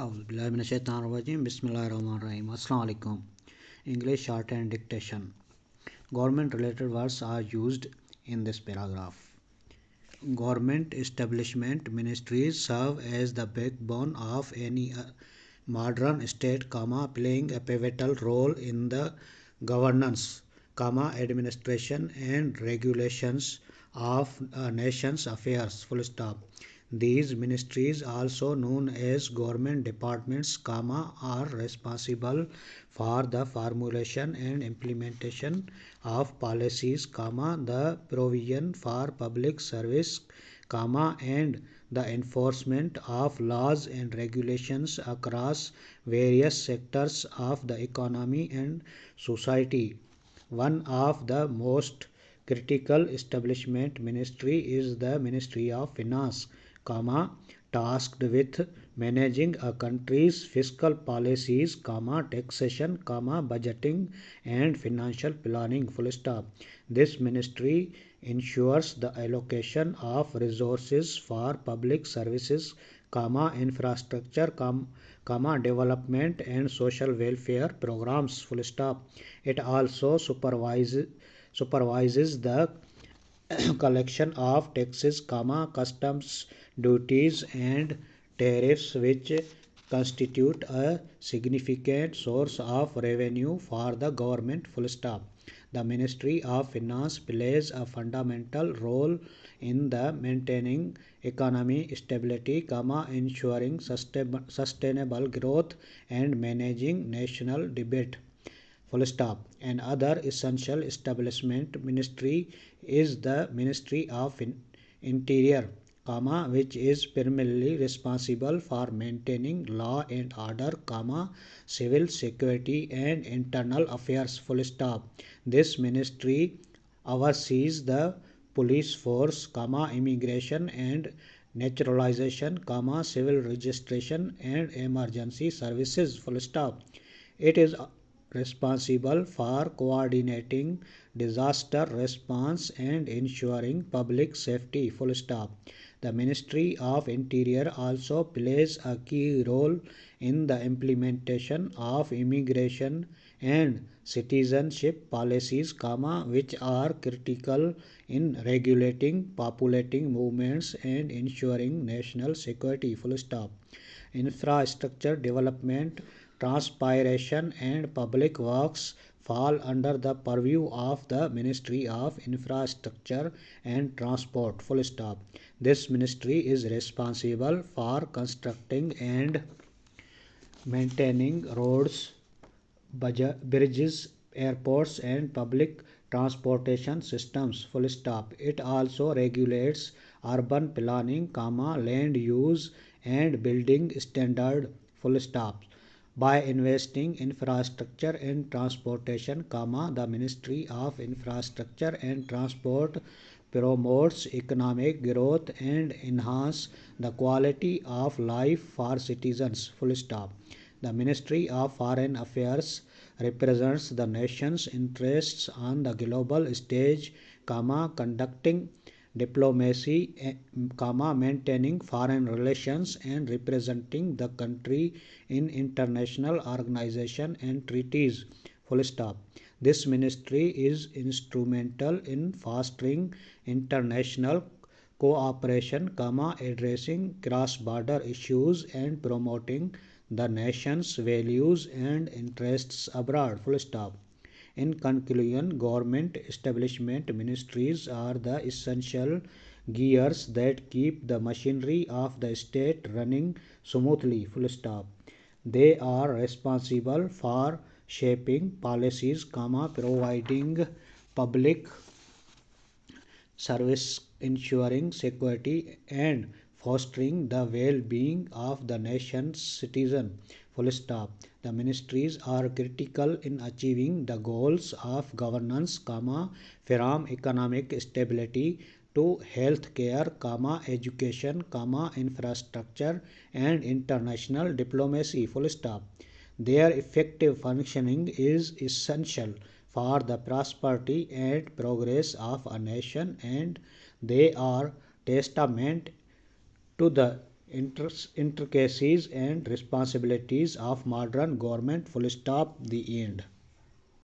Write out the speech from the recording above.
Auzubillahiminash-shaytanir-rajim. Bismillahir-rahmanir-rahim. Assalamu alaikum. English shorthand dictation. Government-related words are used in this paragraph. Government establishment ministries serve as the backbone of any modern state, playing a pivotal role in the governance, administration and regulations of a nation's affairs. Full stop. These ministries, also known as government departments, are responsible for the formulation and implementation of policies, the provision for public service, and the enforcement of laws and regulations across various sectors of the economy and society. One of the most critical establishment ministry is the Ministry of Finance, tasked with managing a country's fiscal policies, taxation, budgeting and financial planning. Full stop. This ministry ensures the allocation of resources for public services, infrastructure, development and social welfare programs. Full stop. It also supervises the collection of taxes, customs duties and tariffs, which constitute a significant source of revenue for the government. Full stop. The Ministry of Finance plays a fundamental role in the maintaining economic stability, ensuring sustainable growth and managing national debt. Full stop. Another essential establishment ministry is the Ministry of Interior, which is primarily responsible for maintaining law and order, civil security and internal affairs. Full stop. This ministry oversees the police force, immigration and naturalization, civil registration and emergency services. Full stop. It is responsible for coordinating disaster response and ensuring public safety. Full stop. The Ministry of Interior also plays a key role in the implementation of immigration and citizenship policies, which are critical in regulating populating movements and ensuring national security. Full stop. Infrastructure development, transportation and public works fall under the purview of the Ministry of Infrastructure and Transport. Full stop. This ministry is responsible for constructing and maintaining roads, bridges, airports and public transportation systems. Full stop. It also regulates urban planning, land use and building standard. Full stop. By investing in infrastructure and transportation, the Ministry of Infrastructure and Transport promotes economic growth and enhance the quality of life for citizens. Full stop. The Ministry of Foreign Affairs represents the nation's interests on the global stage, conducting diplomacy, maintaining foreign relations and representing the country in international organizations and treaties. Full stop. This ministry is instrumental in fostering international cooperation, addressing cross-border issues and promoting the nation's values and interests abroad. Full stop. In conclusion, government establishment ministries are the essential gears that keep the machinery of the state running smoothly. Full stop. They are responsible for shaping policies, providing public service, ensuring security and fostering the well-being of the nation's citizen. Full stop. The ministries are critical in achieving the goals of governance, from economic stability to health care, education, infrastructure and international diplomacy. Full stop. Their effective functioning is essential for the prosperity and progress of a nation, and they are testament to the intricacies and responsibilities of modern government. Full stop. The end.